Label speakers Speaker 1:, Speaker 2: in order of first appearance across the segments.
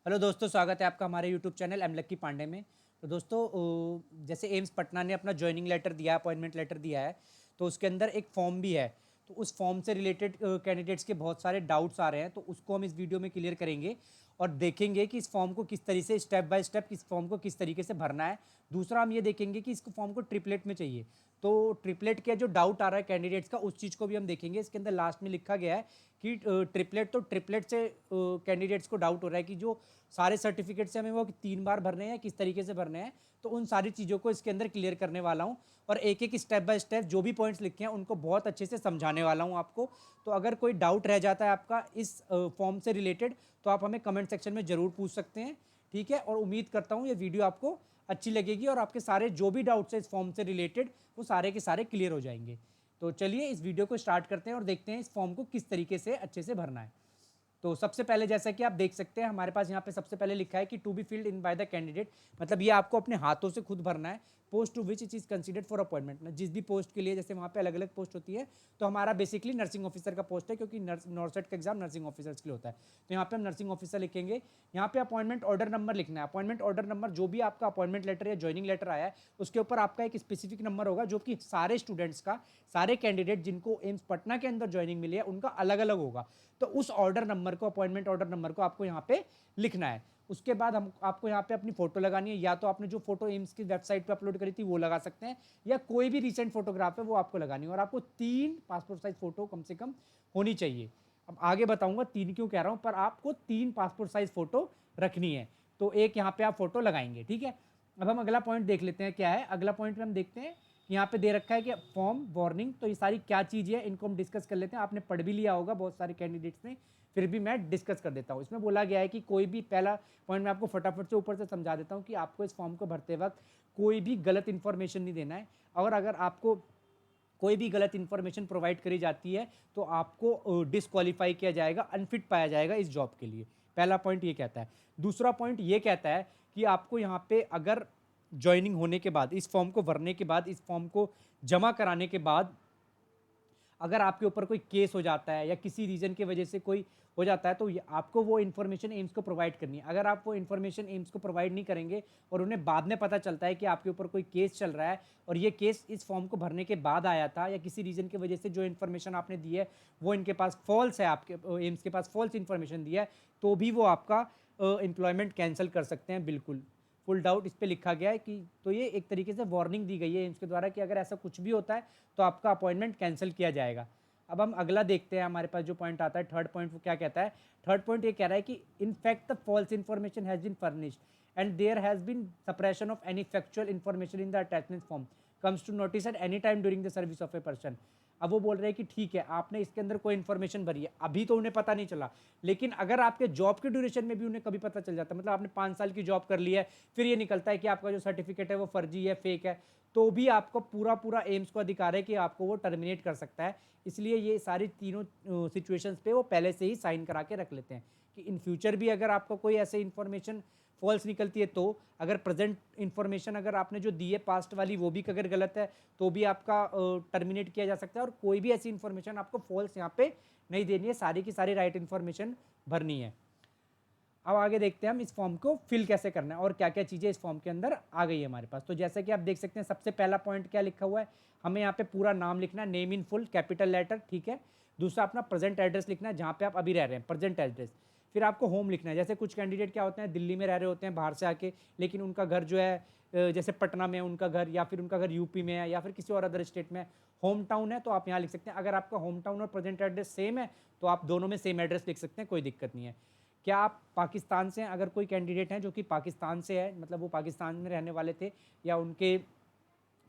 Speaker 1: Hello दोस्तों, स्वागत है आपका हमारे यूट्यूब चैनल एम लक्की पांडे में। तो दोस्तों, जैसे एम्स पटना ने अपना ज्वाइनिंग लेटर दिया है, अपॉइंटमेंट लेटर दिया है, तो उसके अंदर एक फॉर्म भी है। तो उस फॉर्म से रिलेटेड कैंडिडेट्स के बहुत सारे डाउट्स आ रहे हैं, तो उसको हम इस वीडियो में क्लियर करेंगे और देखेंगे कि इस फॉर्म को किस तरीके से स्टेप बाय स्टेप इस फॉर्म को किस तरीके से भरना है। दूसरा हम ये देखेंगे कि इसको फॉर्म को ट्रिपलेट में चाहिए, तो ट्रिपलेट का जो डाउट आ रहा है कैंडिडेट्स का, उस चीज़ को भी हम देखेंगे। इसके अंदर लास्ट में लिखा गया है कि ट्रिपलेट से कैंडिडेट्स को डाउट हो रहा है कि जो सारे सर्टिफिकेट से हमें वो 3 बार भरने हैं, किस तरीके से भरने हैं। तो उन सारी चीज़ों को इसके अंदर क्लियर करने वाला हूँ और एक एक स्टेप बाय स्टेप जो भी पॉइंट्स लिखे हैं उनको बहुत अच्छे से समझाने वाला हूँ आपको। तो अगर कोई डाउट रह जाता है आपका इस फॉर्म से रिलेटेड, तो आप हमें कमेंट सेक्शन में ज़रूर पूछ सकते हैं, ठीक है। और उम्मीद करता हूँ ये वीडियो आपको अच्छी लगेगी और आपके सारे जो भी डाउट्स है इस फॉर्म से रिलेटेड वो सारे के सारे क्लियर हो जाएंगे। तो चलिए इस वीडियो को स्टार्ट करते हैं और देखते हैं इस फॉर्म को किस तरीके से अच्छे से भरना है। तो सबसे पहले जैसा कि आप देख सकते हैं हमारे पास यहाँ पे सबसे पहले लिखा है कि to be filled in by the candidate, मतलब ये आपको अपने हाथों से खुद भरना है। Post to which it is considered for appointment, जिस भी पोस्ट के लिए, जैसे वहाँ पे अलग अलग पोस्ट होती है, तो हमारा बेसिकली नर्सिंग ऑफिसर का पोस्ट है, क्योंकि नॉर्सेट का एग्जाम नर्सिंग ऑफिसर्स के लिए होता है। तो यहाँ पे हम नर्सिंग ऑफिसर लिखेंगे। यहाँ पे अपॉइंटमेंट ऑर्डर नंबर लिखना है। अपॉइंटमेंट ऑर्डर नंबर, जो भी आपका अपॉइंटमेंट लेटर या ज्वाइनिंग लेटर आया है उसके ऊपर आपका एक स्पेसिफिक नंबर होगा, जो कि सारे स्टूडेंट्स का, सारे कैंडिडेट जिनको एम्स पटना के अंदर ज्वाइनिंग मिली है उनका अलग अलग होगा। तो उस ऑर्डर नंबर को, अपॉइंटमेंट ऑर्डर नंबर को आपको यहाँ पे लिखना है। उसके बाद हम आपको यहाँ पे अपनी फोटो लगानी है, या तो आपने जो फोटो एम्स की वेबसाइट पे अपलोड करी थी वो लगा सकते हैं, या कोई भी रिसेंट फोटोग्राफ है वो आपको लगानी है। और आपको 3 पासपोर्ट साइज फोटो कम से कम होनी चाहिए। अब आगे बताऊंगा 3 क्यों कह रहा हूँ, पर आपको 3 पासपोर्ट साइज फोटो रखनी है। तो एक यहाँ पे आप फोटो लगाएंगे, ठीक है। अब हम अगला पॉइंट देख लेते हैं क्या है। अगला पॉइंट में हम देखते हैं यहाँ पे दे रखा है कि फॉर्म वार्निंग। तो ये सारी क्या चीज़ है इनको हम डिस्कस कर लेते हैं। आपने पढ़ भी लिया होगा बहुत सारे कैंडिडेट्स ने, फिर भी मैं डिस्कस कर देता हूँ। इसमें बोला गया है कि कोई भी, पहला पॉइंट मैं आपको फटाफट से ऊपर से समझा देता हूँ कि आपको इस फॉर्म को भरते वक्त कोई भी गलत इन्फॉर्मेशन नहीं देना है। और अगर आपको कोई भी गलत इन्फॉर्मेशन प्रोवाइड करी जाती है तो आपको डिस्क्वालीफाई किया जाएगा, अनफिट पाया जाएगा इस जॉब के लिए। पहला पॉइंट ये कहता है। दूसरा पॉइंट ये कहता है कि आपको यहाँ पे अगर ज्वाइनिंग होने के बाद, इस फॉर्म को भरने के बाद, इस फॉर्म को जमा कराने के बाद, अगर आपके ऊपर कोई केस हो जाता है या किसी रीजन की वजह से कोई हो जाता है, तो आपको वो इन्फॉर्मेशन एम्स को प्रोवाइड करनी है। अगर आप वो इन्फॉर्मेशन एम्स को प्रोवाइड नहीं करेंगे और उन्हें बाद में पता चलता है कि आपके ऊपर कोई केस चल रहा है और ये केस इस फॉर्म को भरने के बाद आया था, या किसी रीजन की वजह से जो इन्फॉर्मेशन आपने दी है वो इनके पास फॉल्स है, आपके एम्स के पास फॉल्स इन्फॉर्मेशन दी है, तो भी वो आपका एम्प्लॉयमेंट कैंसिल कर सकते हैं। बिल्कुल फुल डाउट इस पर लिखा गया है कि, तो ये एक तरीके से वार्निंग दी गई है एम्स के द्वारा कि अगर ऐसा कुछ भी होता है तो आपका अपॉइंटमेंट कैंसिल किया जाएगा। अब हम अगला देखते हैं, हमारे पास जो पॉइंट आता है थर्ड पॉइंट, वो क्या कहता है। थर्ड पॉइंट ये कह रहा है कि in fact the false information has been furnished and there has been suppression of any factual information in the attachment form comes to notice at any time during the service of a person. अब वो बोल रहे हैं कि ठीक है, आपने इसके अंदर कोई इन्फॉर्मेशन भरी है, अभी तो उन्हें पता नहीं चला, लेकिन अगर आपके जॉब के ड्यूरेशन में भी उन्हें कभी पता चल जाता है, मतलब आपने 5 साल की जॉब कर ली है, फिर ये निकलता है कि आपका जो सर्टिफिकेट है वो फर्जी है, फेक है, तो भी आपको पूरा पूरा एम्स को अधिकार है कि आपको वो टर्मिनेट कर सकता है। इसलिए ये सारी तीनों सिचुएशंस पे वो पहले से ही साइन करा के रख लेते हैं कि इन फ्यूचर भी अगर आपको कोई ऐसे इन्फॉर्मेशन फॉल्स निकलती है, तो अगर प्रेजेंट इन्फॉर्मेशन अगर आपने जो दी है पास्ट वाली वो भी अगर गलत है, तो भी आपका टर्मिनेट किया जा सकता है। और कोई भी ऐसी इन्फॉर्मेशन आपको फॉल्स यहाँ पे नहीं देनी है, सारी की सारी राइट इन्फॉर्मेशन भरनी है। अब आगे देखते हैं हम इस फॉर्म को फिल कैसे करना है और क्या क्या चीज़ें इस फॉर्म के अंदर आ गई है हमारे पास। तो जैसे कि आप देख सकते हैं सबसे पहला पॉइंट क्या लिखा हुआ है, हमें यहाँ पे पूरा नाम लिखना है, name in full capital letter, ठीक है। दूसरा अपना प्रेजेंट एड्रेस लिखना है, जहाँ पे आप अभी रह रहे हैं, प्रेजेंट एड्रेस। फिर आपको होम लिखना है। जैसे कुछ कैंडिडेट क्या होते हैं, दिल्ली में रह रहे होते हैं बाहर से आके, लेकिन उनका घर जो है जैसे पटना में है उनका घर, या फिर उनका घर यूपी में है, या फिर किसी और अदर स्टेट में होम टाउन है, तो आप यहाँ लिख सकते हैं। अगर आपका होम टाउन और प्रेजेंट एड्रेस सेम है तो आप दोनों में सेम एड्रेस लिख सकते हैं, कोई दिक्कत नहीं है। क्या आप पाकिस्तान से हैं, अगर कोई कैंडिडेट हैं जो कि पाकिस्तान से है, मतलब वो पाकिस्तान में रहने वाले थे, या उनके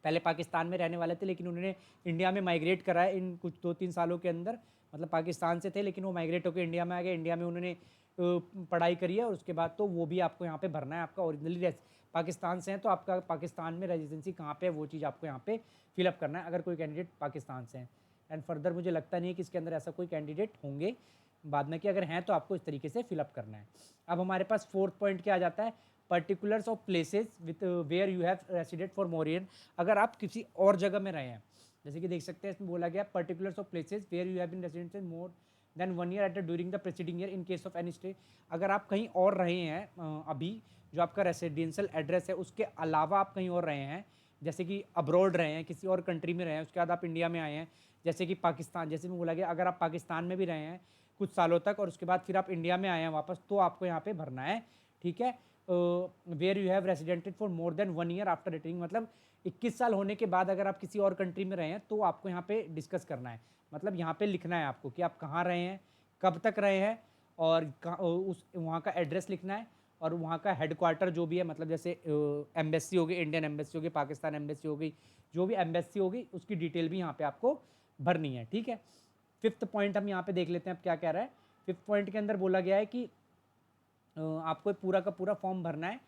Speaker 1: पहले पाकिस्तान में रहने वाले थे लेकिन उन्होंने इंडिया में माइग्रेट करा है इन कुछ 2-3 सालों के अंदर, मतलब पाकिस्तान से थे लेकिन वो माइग्रेट होकर इंडिया में आ गए, इंडिया में उन्होंने पढ़ाई करी है, और उसके बाद तो वो भी आपको यहाँ पे भरना है। आपका ओरिजिनली पाकिस्तान से हैं तो आपका पाकिस्तान में रेजिडेंसी कहाँ पे है वो चीज़ आपको यहाँ पे फिलअप करना है, अगर कोई कैंडिडेट पाकिस्तान से हैं। एंड फर्दर मुझे लगता नहीं है कि इसके अंदर ऐसा कोई कैंडिडेट होंगे बाद में, कि अगर हैं तो आपको इस तरीके से फिलअप करना है। अब हमारे पास फोर्थ पॉइंट क्या आ जाता है, particulars of places with where you have resided for more year. अगर आप किसी और जगह में रहे हैं, जैसे कि देख सकते हैं इसमें बोला गया particulars of places where you have been resident more than 1 year at the during the preceding year in case of any stay. अगर आप कहीं और रहे हैं अभी जो आपका रेसिडेंशियल एड्रेस है उसके अलावा आप कहीं और रहे हैं, जैसे कि अब्रॉड रहे हैं, किसी और कंट्री में रहे हैं, उसके बाद आप इंडिया में आए हैं, जैसे कि पाकिस्तान, जैसे मैं बोला गया अगर आप पाकिस्तान में भी रहे हैं कुछ सालों तक और उसके बाद फिर आप इंडिया में आए हैं वापस, तो आपको यहाँ पे भरना है, ठीक है। Where you have resided for more than 1 year after returning, मतलब 21 साल होने के बाद अगर आप किसी और कंट्री में रहे हैं तो आपको यहाँ पे डिस्कस करना है, मतलब यहाँ पे लिखना है आपको कि आप कहाँ रहे हैं, कब तक रहे हैं, और उस वहाँ का एड्रेस लिखना है, और वहाँ का हेडक्वार्टर जो भी है, मतलब जैसे एम्बेसी होगी, इंडियन एम्बेसी होगी, पाकिस्तान एम्बेसी होगी, जो भी एम्बेसी होगी उसकी डिटेल भी यहाँ पे आपको भरनी है, ठीक है। फिफ्थ पॉइंट हम यहाँ पे देख लेते हैं अब क्या कह रहा है। फिफ्थ पॉइंट के अंदर बोला गया है कि आपको पूरा का पूरा फॉर्म भरना है,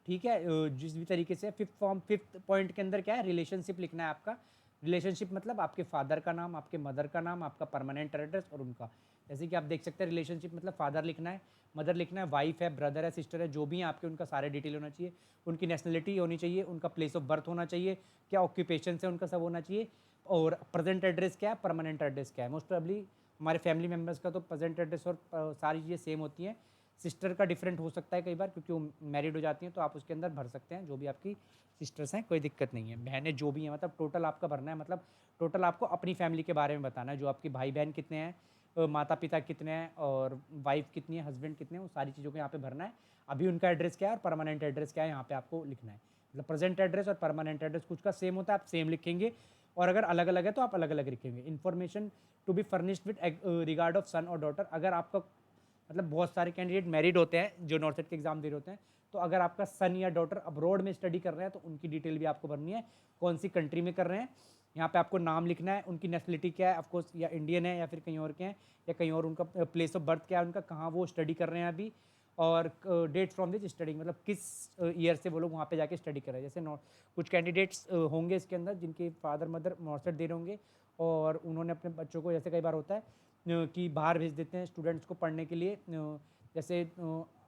Speaker 1: ठीक है, जिस भी तरीके से। फिफ्थ पॉइंट के अंदर क्या है, रिलेशनशिप लिखना है आपका। रिलेशनशिप मतलब आपके फादर का नाम, आपके मदर का नाम, आपका परमानेंट एड्रेस और उनका, जैसे कि आप देख सकते हैं रिलेशनशिप मतलब फादर लिखना है, मदर लिखना है, वाइफ है, ब्रदर है, सिस्टर है, जो भी है आपके, उनका सारे डिटेल होना चाहिए, उनकी नेशनलिटी होनी चाहिए, उनका प्लेस ऑफ बर्थ होना चाहिए, क्या ऑक्यूपेशन है उनका, सब होना चाहिए, और प्रेजेंट एड्रेस क्या है, परमानेंट एड्रेस क्या है। मोस्ट प्रॉब्ली हमारे फैमिली मेम्बर्स का तो प्रेजेंट एड्रेस और सारी चीज़ें सेम होती हैं, सिस्टर का डिफरेंट हो सकता है कई बार क्योंकि वो मैरिड हो जाती हैं, तो आप उसके अंदर भर सकते हैं जो भी आपकी सिस्टर्स हैं, कोई दिक्कत नहीं है। बहनें जो भी हैं, मतलब टोटल आपका भरना है, मतलब टोटल आपको अपनी फैमिली के बारे में बताना है, जो आपके भाई बहन कितने हैं, माता पिता कितने हैं, और वाइफ कितनी है, हस्बैंड कितने हैं, वो सारी चीज़ों को यहाँ पे भरना है। अभी उनका एड्रेस क्या है और परमानेंट एड्रेस क्या है यहाँ पे आपको लिखना है, मतलब प्रेजेंट एड्रेस और परमानेंट एड्रेस कुछ का सेम होता है, आप सेम लिखेंगे, और अगर अलग अलग है तो आप अलग अलग लिखेंगे। Information to be furnished with regard of son और डॉटर, अगर आपका मतलब बहुत सारे कैंडिडेट मैरिड होते हैं जो नॉर्थ सेट के एग्जाम दे रहे होते हैं, तो अगर आपका सन या डॉटर अब्रॉड में स्टडी कर रहे हैं तो उनकी डिटेल भी आपको भरनी है, कौन सी कंट्री में कर रहे हैं, यहाँ पे आपको नाम लिखना है, उनकी नेशनलिटी क्या है, ऑफकोर्स या इंडियन है या फिर कहीं और के हैं, या कहीं और उनका प्लेस ऑफ बर्थ क्या है उनका, कहाँ वो स्टडी कर रहे हैं अभी, और डेट फ्रॉम विच स्टडी, मतलब किस ईयर से वो लोग वहाँ पे जाके स्टडी कर रहे हैं। जैसे कुछ कैंडिडेट्स होंगे इसके अंदर जिनके फादर मदर नॉर्थ सेट दे रहे होंगे और उन्होंने अपने बच्चों को, जैसे कई बार होता है कि बाहर भेज देते हैं स्टूडेंट्स को पढ़ने के लिए, जैसे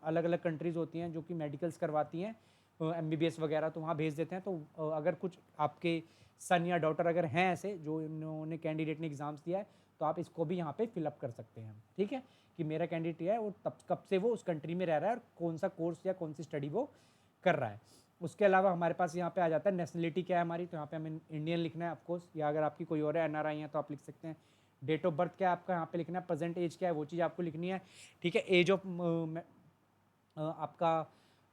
Speaker 1: अलग अलग कंट्रीज़ होती हैं जो कि मेडिकल्स करवाती हैं MBBS वगैरह, तो वहाँ भेज देते हैं। तो अगर कुछ आपके सन या डॉटर अगर हैं ऐसे जो इन्होंने कैंडिडेट ने एग्ज़ाम्स दिया है, तो आप इसको भी यहाँ पे फिलअप कर सकते हैं, ठीक है, कि मेरा कैंडिडेट है वो तब कब से वो उस कंट्री में रह रहा है और कौन सा कोर्स या कौन सी स्टडी वो कर रहा है। उसके अलावा हमारे पास यहाँ पे आ जाता है नेशनलिटी क्या है हमारी, तो यहाँ पे हमें इंडियन लिखना है ऑफकोर्स, या अगर आपकी कोई और है NRI है तो आप लिख सकते हैं। डेट ऑफ बर्थ क्या है आपका, यहाँ पे लिखना है। प्रेजेंट एज क्या है वो चीज़ आपको लिखनी है, ठीक है। एज ऑफ आपका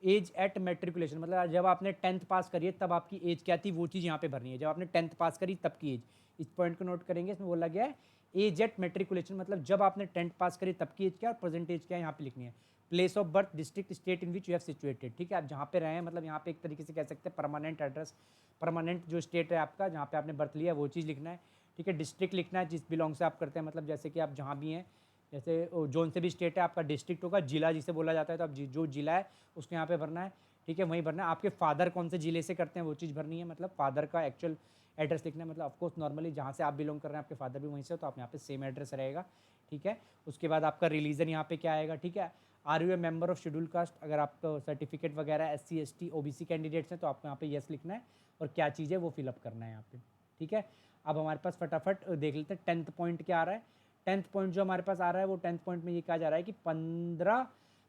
Speaker 1: एज एट मेट्रिकुलेशन, मतलब जब आपने 10th पास करी है तब आपकी एज क्या थी वो चीज़ यहाँ पे भरनी है, जब आपने 10th पास करी तब की एज। इस पॉइंट को नोट करेंगे, इसमें बोला गया है एज एट मेट्रिकुलेशन, मतलब जब आपने 10th पास करी तब की एज क्या, और प्रेजेंट एज क्या है यहाँ पे लिखनी है। Place of birth, district, state in which you have situated, ठीक है, आप जहाँ पे रहे हैं, मतलब यहाँ पे एक तरीके से कह सकते हैं परमानेंट एड्रेस, परमानेंट जो स्टेट है आपका जहाँ पे आपने बर्थ लिया वो चीज़ लिखना है, ठीक है। डिस्ट्रिक्ट लिखना है जिस बिलोंग से आप करते हैं, मतलब जैसे कि आप जहाँ भी हैं, जैसे जोन से भी स्टेट है आपका, डिस्ट्रिक्ट होगा, जिला जिसे बोला जाता है, तो आप जो जिला है उसको यहाँ पे भरना है, ठीक है, वहीं भरना है। आपके फादर कौन से जिले से करते हैं वो चीज़ भरनी है, मतलब फादर का एक्चुअल एड्रेस लिखना है, मतलब ऑफकोर्स नॉर्मली जहाँ से आप बिलोंग कर रहे हैं आपके फादर भी वहीं से, तो आप यहाँ पे सेम एड्रेस रहेगा, ठीक है। उसके बाद आपका रिलीजन यहाँ पे क्या आएगा, ठीक है। Are you a member of schedule caste, अगर आपका सर्टिफिकेट वगैरह SC ST OBC कैंडिडेट्स हैं तो आपको यहाँ पे येस लिखना है, और क्या चीज़ है वो फिलअप करना है यहाँ पे, ठीक है। अब हमारे पास फटाफट देख लेते हैं 10th पॉइंट क्या आ रहा है। 10th पॉइंट जो हमारे पास आ रहा है वो 10th पॉइंट में ये कहा जा रहा है कि 15,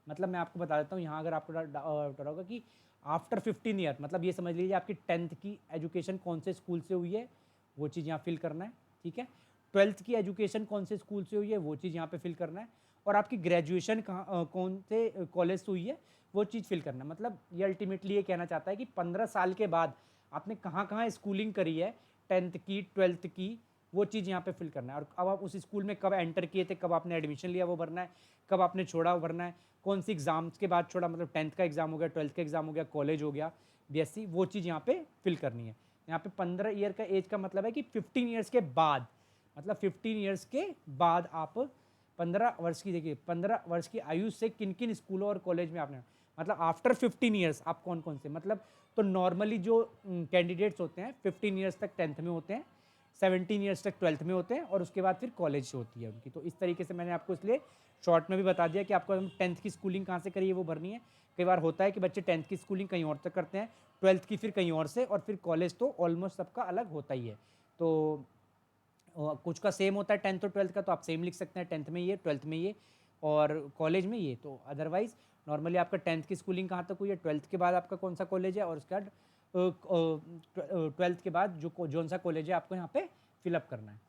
Speaker 1: मतलब मैं आपको बता देता हूँ यहाँ, अगर आपको डर होगा कि आफ्टर 15 ईयर, मतलब ये समझ लीजिए आपकी 10th की एजुकेशन कौन से स्कूल से हुई है वो चीज़ यहाँ फिल करना है, ठीक है। 12th की एजुकेशन कौन से स्कूल से हुई है वो चीज़ यहाँ पे फिल करना है, और आपकी ग्रेजुएशन कहाँ कौन से कॉलेज से हुई है वो चीज़ फिल करना है। मतलब ये अल्टीमेटली ये कहना चाहता है कि 15 साल के बाद आपने कहाँ कहाँ स्कूलिंग करी है, 10th की 12th की, वो चीज़ यहाँ पे फिल करना है। और अब आप उस स्कूल में कब एंटर किए थे, कब आपने एडमिशन लिया वो भरना है, कब आपने छोड़ा वो भरना है, कौन सी एग्जाम्स के बाद छोड़ा, मतलब 10th का एग्जाम हो गया, 12th का एग्जाम हो गया, कॉलेज हो गया, BSc, वो चीज़ यहाँ पे फिल करनी है। यहाँ पे 15 ईयर का एज का मतलब है कि 15 ईयर्स के बाद, मतलब 15 ईयर्स के बाद आप 15 वर्ष की, देखिए 15 वर्ष की आयु से किन किन स्कूलों और कॉलेज में आपने, मतलब आफ्टर 15 ईयर्स आप कौन कौन से, मतलब तो नॉर्मली जो कैंडिडेट्स होते हैं 15 ईयर्स तक 10th में होते हैं, 17 ईयर्स तक 12th में होते हैं, और उसके बाद फिर कॉलेज होती है उनकी। तो इस तरीके से मैंने आपको इसलिए शॉर्ट में भी बता दिया कि आपको 10th की स्कूलिंग कहाँ से करी है वो भरनी है। कई बार होता है कि बच्चे 10th की स्कूलिंग कहीं और तक करते हैं, 12th की फिर कहीं और से, और फिर कॉलेज तो ऑलमोस्ट सबका अलग होता ही है। तो कुछ का सेम होता है 10th और 12th का, तो आप सेम लिख सकते हैं, 10th में ये, 12th में ये, और कॉलेज में ये। तो अदरवाइज नॉर्मली आपका 10th की स्कूलिंग कहाँ तक हुई है, 12th के बाद आपका कौन सा कॉलेज है, और उसके बाद 12th के बाद जो सा कॉलेज है आपको यहाँ पे फिलअप करना है।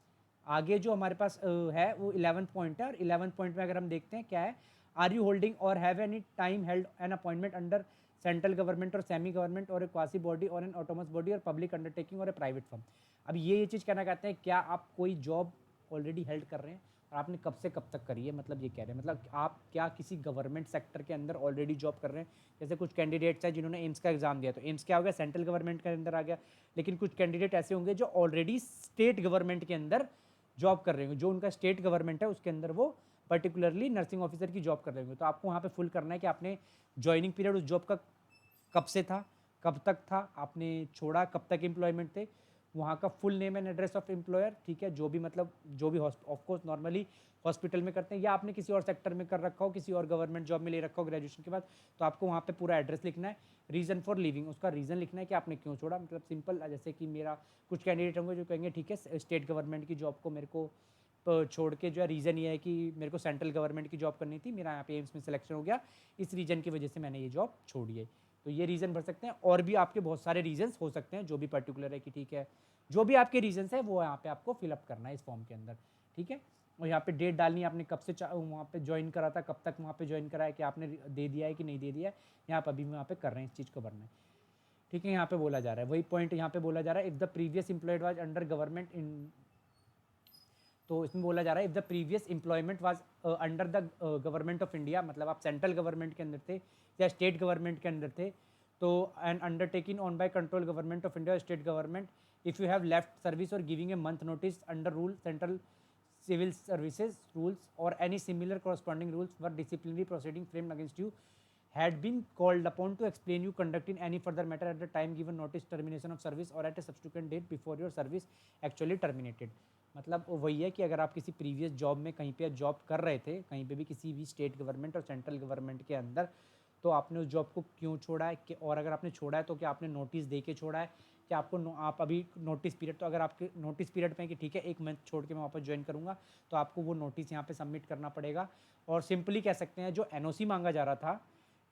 Speaker 1: आगे जो हमारे पास है वो 11th पॉइंट है, और 11th पॉइंट में अगर हम देखते हैं क्या है, आर यू होल्डिंग और have any time held an appointment under central government और सेमी गवर्नमेंट और ए क्वासी बॉडी और एन ऑटोनमस बॉडी और पब्लिक अंडरटेकिंग और ए प्राइवेट फर्म। अब ये चीज़ कहना कहते हैं, क्या आप कोई जॉब ऑलरेडी हेल्ड कर रहे हैं और आपने कब से कब तक करी है, मतलब ये कह रहे हैं, मतलब आप क्या किसी गवर्नमेंट सेक्टर के अंदर ऑलरेडी जॉब कर रहे हैं। जैसे कुछ कैंडिडेट्स हैं जिन्होंने एम्स का एग्जाम दिया, तो एम्स क्या हो गया, सेंट्रल गवर्नमेंट के अंदर आ गया। लेकिन कुछ कैंडिडेट ऐसे होंगे जो ऑलरेडी स्टेट गवर्नमेंट के अंदर जॉब कर रहे होंगे, जो उनका स्टेट गवर्नमेंट है उसके अंदर वो पर्टिकुलरली नर्सिंग ऑफिसर की जॉब कर रहे होंगे। तो आपको वहाँ पे फुल करना है कि आपने ज्वाइनिंग पीरियड उस जॉब का कब से था, कब तक था, आपने छोड़ा कब तक एम्प्लॉयमेंट थे, वहाँ का full name and address of employer, ठीक है, जो भी मतलब जो भी ऑफकोर्स नॉर्मली हॉस्पिटल में करते हैं, या आपने किसी और सेक्टर में कर रखा हो, किसी और गवर्नमेंट जॉब में ले रखा हो ग्रेजुएशन के बाद, तो आपको वहाँ पे पूरा एड्रेस लिखना है। रीज़न फॉर लीविंग, उसका रीज़न लिखना है कि आपने क्यों छोड़ा, मतलब सिंपल, जैसे कि मेरा कुछ कैंडिडेट होंगे जो कहेंगे ठीक है स्टेट गवर्नमेंट की जॉब को मेरे को छोड़ के जो है रीज़न ये है कि मेरे को सेंट्रल गवर्नमेंट की जॉब करनी थी, मेरा यहाँ पे एम्स में सिलेक्शन हो गया, इस रीज़न की वजह से मैंने ये जॉब छोड़ी है। तो ये रीज़न भर सकते हैं, और भी आपके बहुत सारे रीजंस हो सकते हैं जो भी पर्टिकुलर है कि ठीक है, जो भी आपके रीजंस है वो यहाँ पे आपको फिलअप करना है इस फॉर्म के अंदर, ठीक है। और यहाँ पे डेट डालनी है, आपने कब से वहाँ पे ज्वाइन करा था, कब तक वहाँ पे ज्वाइन करा है, कि आपने दे दिया है कि नहीं दे दिया है, यहाँ पर अभी वहाँ पे कर रहे हैं, इस चीज़ को भरना है, ठीक है। यहाँ पे बोला जा रहा है वही पॉइंट, यहाँ पे बोला जा रहा है, if the previous employed was under government in, तो इसमें बोला जा रहा है if the previous employment was under the government of India, मतलब आप सेंट्रल गवर्नमेंट के अंदर थे या स्टेट गवर्नमेंट के अंदर थे, तो and undertaking on by control government of India, state government, if you have left service और giving a month notice under rule central civil services rules or any similar corresponding rules for disciplinary proceeding framed against you had been called upon to explain you conduct in any further matter at the time given notice termination of service or at a subsequent date before your service actually terminated। मतलब वही है कि अगर आप किसी previous job में कहीं पे जॉब कर रहे थे, कहीं पे भी किसी भी स्टेट गवर्नमेंट और सेंट्रल गवर्नमेंट के अंदर, तो आपने उस जॉब को क्यों छोड़ा है कि, और अगर आपने छोड़ा है तो क्या आपने नोटिस दे के छोड़ा है, कि आपको आप अभी नोटिस पीरियड, तो अगर आपके नोटिस पीरियड में कि ठीक है 1 मंथ छोड़ के मैं वापस ज्वाइन करूँगा, तो आपको वो नोटिस यहाँ पे सबमिट करना पड़ेगा। और सिंपली कह सकते हैं जो एनओसी मांगा जा रहा था,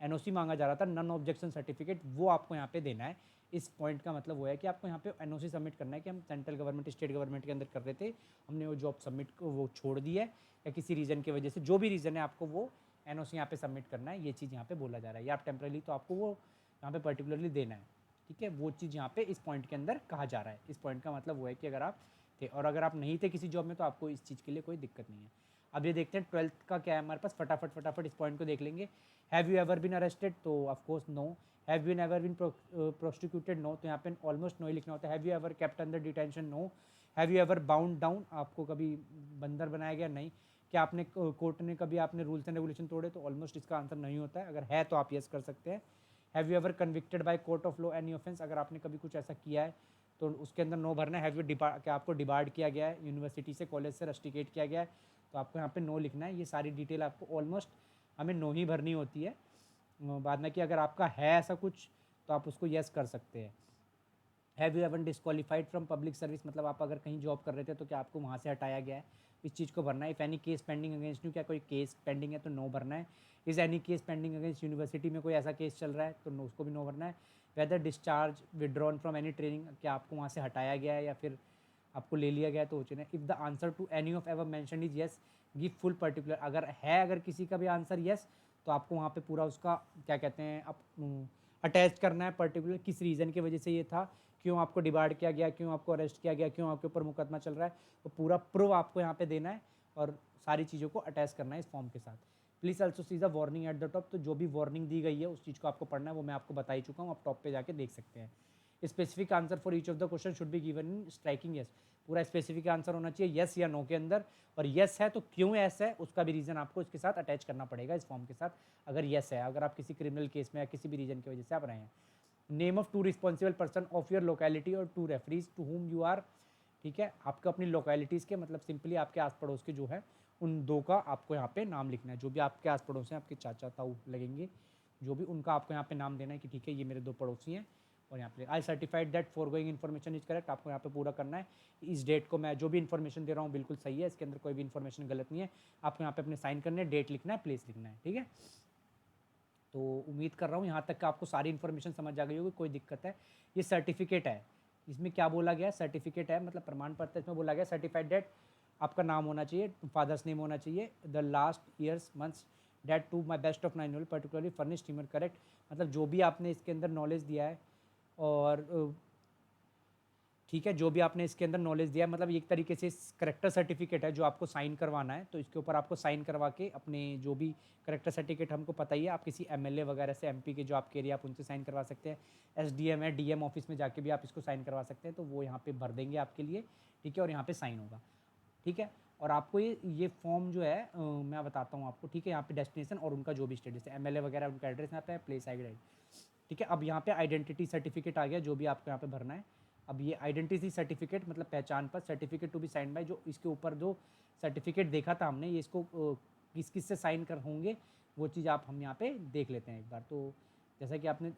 Speaker 1: एनओसी मांगा जा रहा था नॉन ऑब्जेक्शन सर्टिफिकेट, वो आपको यहाँ पे देना है। इस पॉइंट का मतलब वो है कि आपको यहाँ पे एनओसी सबमिट करना है कि हम सेंट्रल गवर्नमेंट स्टेट गवर्नमेंट के अंदर कर रहे थे, हमने वो जॉब सबमिट वो छोड़ दी है, या किसी रीज़न की वजह से, जो भी रीज़न है आपको वो एनओसी यहाँ पे सबमिट करना है। ये चीज़ यहाँ पे बोला जा रहा है, या आप टेम्पररी तो आपको वो यहाँ पे पर्टिकुलरली देना है, ठीक है। वो चीज़ यहाँ पे इस पॉइंट के अंदर कहा जा रहा है। इस पॉइंट का मतलब वो है कि अगर आप थे और अगर आप नहीं थे किसी जॉब में, तो आपको इस चीज़ के लिए कोई दिक्कत नहीं है। अब ये देखते हैं 12th का क्या है हमारे पास, फटाफट इस पॉइंट को देख लेंगे। Have you ever been arrested, तो of course no. Have you ever been prosecuted, no, तो यहाँ पे ऑलमोस्ट नो ही लिखना होता है। Have you ever kept under detention, no. Have you ever bound down, आपको कभी बंदर बनाया गया, नहीं। क्या आपने कोर्ट ने कभी आपने रूल्स एंड रेगुलेशन तोड़े, तो ऑलमोस्ट इसका आंसर नहीं होता है। अगर है तो आप यस कर सकते हैं। Have you ever convicted by court of law any offence, अगर आपने कभी कुछ ऐसा किया है तो उसके अंदर नो भरना है। हैव यू क्या आपको डिबार्ड किया गया है, यूनिवर्सिटी से कॉलेज से रस्टिकेट किया गया है, तो आपको यहाँ पे नो लिखना है। ये सारी डिटेल आपको ऑलमोस्ट हमें नो ही भरनी होती है, बाद में कि अगर आपका है ऐसा कुछ तो आप उसको यस कर सकते हैं। Have you ever disqualified from public service, मतलब आप अगर कहीं जॉब कर रहे थे तो क्या आपको वहाँ से हटाया गया है, इस चीज़ को भरना है। If any case pending against you, क्या कोई केस पेंडिंग है तो नो भरना है। Is any case pending against university, में कोई ऐसा केस चल रहा है तो नो, उसको भी नो भरना है। Whether discharge withdrawn from any training, क्या आपको वहाँ से हटाया गया है या फिर आपको ले लिया गया है, तो वो है। If the answer to any of ever mention is yes, give full particular, अगर किसी का भी आंसर येस, तो आपको वहाँ पे पूरा उसका क्या कहते हैं आप अटैच करना है, पर्टिकुलर किस रीज़न की वजह से ये था, क्यों आपको डिबार्ड किया गया, क्यों आपको अरेस्ट किया गया, क्यों आपके ऊपर मुकदमा चल रहा है, तो पूरा प्रूफ आपको यहाँ पे देना है और सारी चीज़ों को अटैच करना है इस फॉर्म के साथ। Please also see the warning at the top, तो जो भी वार्निंग दी गई है उस चीज़ को आपको पढ़ना है, वो मैं आपको बता ही चुका हूँ, आप टॉप पे जाके देख सकते हैं। Specific answer for each of the question should be given in striking yes, पूरा स्पेसिफिक आंसर होना चाहिए यस या नो के अंदर, और यस है तो क्यों यस है उसका भी रीज़न आपको इसके साथ अटैच करना पड़ेगा इस फॉर्म के साथ, अगर यस है, अगर आप किसी क्रिमिनल केस में या किसी भी रीज़न की वजह से आप रहे हैं। Name of 2 responsible person of your locality और 2 referees to whom you are, ठीक है, आपको अपनी लोकेलिटीज़ के मतलब सिंपली आपके आस पड़ोस के जो है उन 2 का आपको यहाँ पे नाम लिखना है, जो भी आपके आस पड़ोस हैं, आपके चाचा ताऊ लगेंगे जो भी, उनका आपको यहाँ पे नाम देना है कि ठीक है ये मेरे 2 पड़ोसी हैं, और यहाँ पे आई certified that forgoing information is correct, आपको यहाँ पे पूरा करना है। इस डेट को मैं जो भी इन्फॉर्मेशन दे रहा हूँ बिल्कुल सही है, इसके अंदर कोई भी इन्फॉर्मेशन गलत नहीं है। आपको यहाँ पे अपने साइन करने हैं, डेट लिखना है, प्लेस लिखना है, ठीक है। तो उम्मीद कर रहा हूँ यहाँ तक का आपको सारी इन्फॉर्मेशन समझ आ गई होगी, कोई दिक्कत है। ये सर्टिफिकेट है, इसमें क्या बोला गया है, सर्टिफिकेट है मतलब प्रमाण पत्र। इसमें बोला गया सर्टिफाइड डेट, आपका नाम होना चाहिए, फादर्स नेम होना चाहिए, the last years months date to my best of nine particularly furnished email correct, मतलब जो भी आपने इसके अंदर नॉलेज दिया है और ठीक है, जो भी आपने इसके अंदर नॉलेज दिया है, मतलब एक तरीके से करेक्टर सर्टिफिकेट है जो आपको साइन करवाना है। तो इसके ऊपर आपको साइन करवा के अपने जो भी करेक्टर सर्टिफिकेट हमको पता ही है, आप किसी एमएलए वगैरह से, एमपी के जो आपके एरिया आप उनसे साइन करवा सकते हैं। एसडीएम है, डीएम ऑफिस में जाके भी आप इसको साइन करवा सकते हैं, तो वो यहाँ पे भर देंगे आपके लिए, ठीक है, और यहाँ पे साइन होगा, ठीक है। और आपको ये फॉर्म जो है मैं बताता हूँ आपको, ठीक है। यहाँ पे डेस्टिनेशन और उनका जो भी स्टेटस है, एमएलए वगैरह उनका एड्रेस यहाँ पे है, प्लेस आइडेंटिटी, ठीक है। अब यहाँ पे आइडेंटिटी सर्टिफिकेट आ गया, जो भी आपको यहाँ पे भरना है। अब ये आइडेंटिटी सर्टिफिकेट मतलब पहचान पत्र, certificate to be sign by, जो इसके ऊपर जो सर्टिफिकेट देखा था हमने, ये इसको किस किस से साइन कर होंगे वो चीज़ आप हम यहाँ पे देख लेते हैं एक बार। तो जैसा कि आपने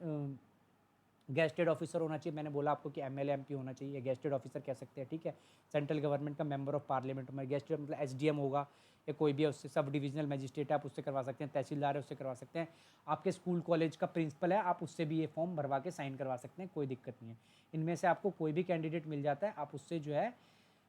Speaker 1: गेस्टेड ऑफिसर होना चाहिए, मैंने बोला आपको कि एमएलए एमपी होना चाहिए, गेस्टेड ऑफिसर कह सकते हैं, ठीक है। सेंट्रल गवर्नमेंट का मेंबर ऑफ पार्लियामेंट में गेस्टेड मतलब एसडीएम होगा या कोई भी है, उससे सब डिविजनल मजिस्ट्रेट है, आप उससे करवा सकते हैं, तहसीलदार है उससे करवा सकते हैं, आपके स्कूल कॉलेज का प्रिंसिपल है, आप उससे भी ये फॉर्म भरवा के साइन करवा सकते हैं, कोई दिक्कत नहीं है। इनमें से आपको कोई भी कैंडिडेट मिल जाता है, आप उससे जो है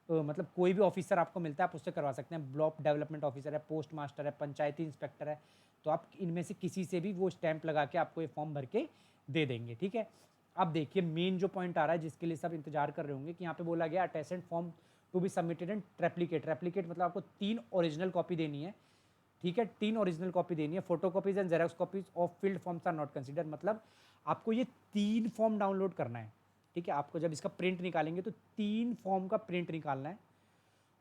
Speaker 1: मतलब कोई भी ऑफिसर आपको मिलता है आप उससे करवा सकते हैं। ब्लॉक डेवलपमेंट ऑफिसर है, पोस्ट मास्टर है, पंचायती इंस्पेक्टर है, तो आप इनमें से किसी से भी वो स्टैंप लगा के आपको ये फॉर्म भर के दे देंगे, ठीक है। अब देखिए मेन जो पॉइंट आ रहा है जिसके लिए सब इंतजार कर रहे होंगे कि यहाँ पे बोला गया attested form to be submitted and triplicate. Triplicate मतलब आपको 3 ओरिजिनल कॉपी देनी है, ठीक है, 3 ओरिजिनल कॉपी देनी है। Photo copies and Xerox copies of filled forms are not consider, मतलब आपको ये 3 फॉर्म डाउनलोड करना है, ठीक है। आपको जब इसका प्रिंट निकालेंगे तो 3 फॉर्म का प्रिंट निकालना है,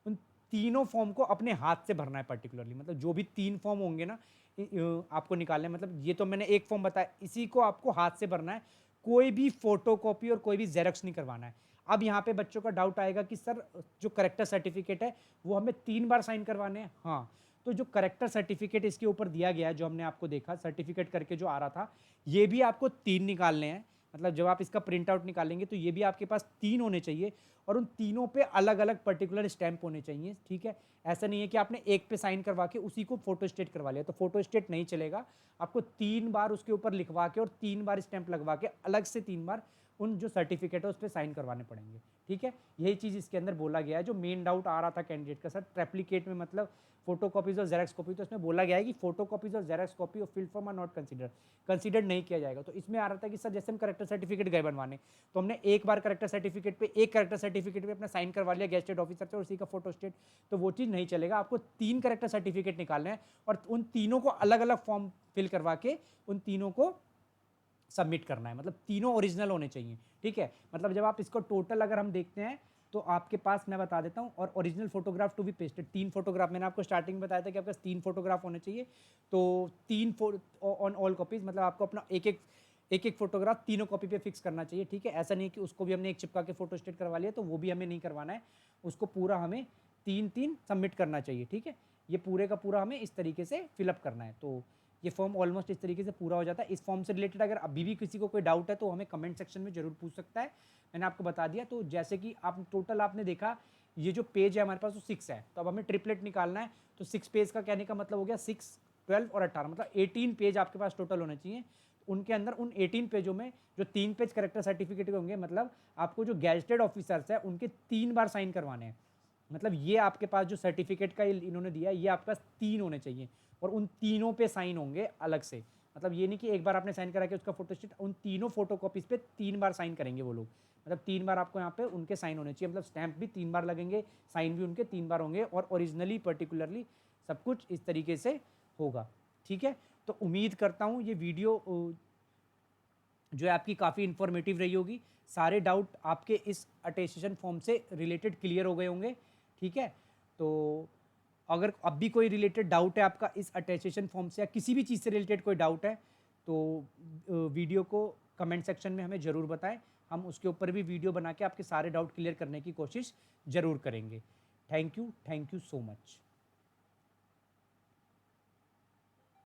Speaker 1: उन तीनों फॉर्म को अपने हाथ से भरना है पर्टिकुलरली, मतलब जो भी 3 फॉर्म होंगे ना आपको निकालना है, मतलब ये तो मैंने एक फॉर्म बताया, इसी को आपको हाथ से भरना है, कोई भी फोटो कॉपी और कोई भी जेरॉक्स नहीं करवाना है। अब यहाँ पे बच्चों का डाउट आएगा कि सर जो करेक्टर सर्टिफिकेट है वो हमें 3 बार साइन करवाने हैं। हाँ, तो जो करेक्टर सर्टिफिकेट इसके ऊपर दिया गया है, जो हमने आपको देखा सर्टिफिकेट करके जो आ रहा था, ये भी आपको 3 निकालने हैं, मतलब जब आप इसका प्रिंट आउट निकालेंगे तो ये भी आपके पास 3 होने चाहिए और उन तीनों पे अलग अलग पर्टिकुलर स्टैंप होने चाहिए, ठीक है। ऐसा नहीं है कि आपने एक पे साइन करवा के उसी को फोटो स्टेट करवा लिया, तो फोटो स्टेट नहीं चलेगा, आपको 3 बार उसके ऊपर लिखवा के और 3 बार स्टैंप लगवा के अलग से 3 बार उन जो सर्टिफिकेट है उस पर साइन करवाने पड़ेंगे, ठीक है। यही चीज़ इसके अंदर बोला गया है। जो मेन डाउट आ रहा था कैंडिडेट का, सर ट्रेप्लिकेट में मतलब फोटो कॉपीज और जेरॉक्स कॉपी, तो इसमें बोला गया है कि फोटो कॉपीज और Xerox copy of field form are not consider नहीं किया जाएगा। तो इसमें आ रहा था कि सर जैसे हम करेक्टर सर्टिफिकेट गए बनवाने, तो हमने एक बार करेक्टर सर्टिफिकेट पे एक करेक्टर सर्टिफिकेट पे अपना साइन करवा लिया गेस्टेड ऑफिसर से और उसी का फोटो स्टेट, तो वो चीज़ नहीं चलेगा। आपको 3 करेक्टर सर्टिफिकेट निकालने हैं और उन तीनों को अलग अलग फॉर्म फिल करवा के उन तीनों को सबमिट करना है, मतलब तीनों ओरिजिनल होने चाहिए, ठीक है। मतलब जब आप इसको टोटल अगर हम देखते हैं तो आपके पास मैं बता देता हूँ, और original photograph to be pasted 3 photograph, मैंने आपको स्टार्टिंग में बताया था कि आपके पास 3 फोटोग्राफ होने चाहिए, तो 3 ऑन ऑल कॉपीज, मतलब आपको अपना एक एक फोटोग्राफ तीनों कॉपी पे फिक्स करना चाहिए, ठीक है। ऐसा नहीं कि उसको भी हमने एक चिपका के फोटो स्टेट करवा लिया, तो वो भी हमें नहीं करवाना है, उसको पूरा हमें 3 सबमिट करना चाहिए, ठीक है। ये पूरे का पूरा हमें इस तरीके से फिलअप करना है। तो ये फॉर्म ऑलमोस्ट इस तरीके से पूरा हो जाता है। इस फॉर्म से रिलेटेड अगर अभी भी किसी को कोई डाउट है तो हमें कमेंट सेक्शन में जरूर पूछ सकता है, मैंने आपको बता दिया। तो जैसे कि आप टोटल आपने देखा ये जो पेज है हमारे पास वो 6 है, तो अब हमें ट्रिपलेट निकालना है, तो 6 पेज का कहने का मतलब हो गया 6, 12 और 18, मतलब 18 पेज आपके पास टोटल होने चाहिए। उनके अंदर उन 18 पेजों में जो 3 पेज करेक्टर सर्टिफिकेट के होंगे, मतलब आपको जो गैजेटेड ऑफिसर्स है उनके 3 बार साइन करवाने हैं, मतलब ये आपके पास जो सर्टिफिकेट का इन्होंने दिया है ये आपके पास 3 होने चाहिए और उन तीनों पे साइन होंगे अलग से, मतलब ये नहीं कि एक बार आपने साइन करा के उसका फोटो स्टेट, उन तीनों फोटो कॉपीज पे 3 बार साइन करेंगे वो लोग, मतलब 3 बार आपको यहाँ पे उनके साइन होने चाहिए, मतलब स्टैंप भी 3 बार लगेंगे, साइन भी उनके 3 बार होंगे और ओरिजिनली पर्टिकुलरली सब कुछ इस तरीके से होगा, ठीक है। तो उम्मीद करता हूँ ये वीडियो जो है आपकी काफ़ी इन्फॉर्मेटिव रही होगी, सारे डाउट आपके इस अटेस्टेशन फॉर्म से रिलेटेड क्लियर हो गए होंगे, ठीक है। तो अगर अब भी कोई रिलेटेड डाउट है आपका इस अटेस्टेशन फॉर्म से या किसी भी चीज़ से रिलेटेड कोई डाउट है तो वीडियो को कमेंट सेक्शन में हमें ज़रूर बताएं, हम उसके ऊपर भी वीडियो बना के आपके सारे डाउट क्लियर करने की कोशिश ज़रूर करेंगे। Thank you so much.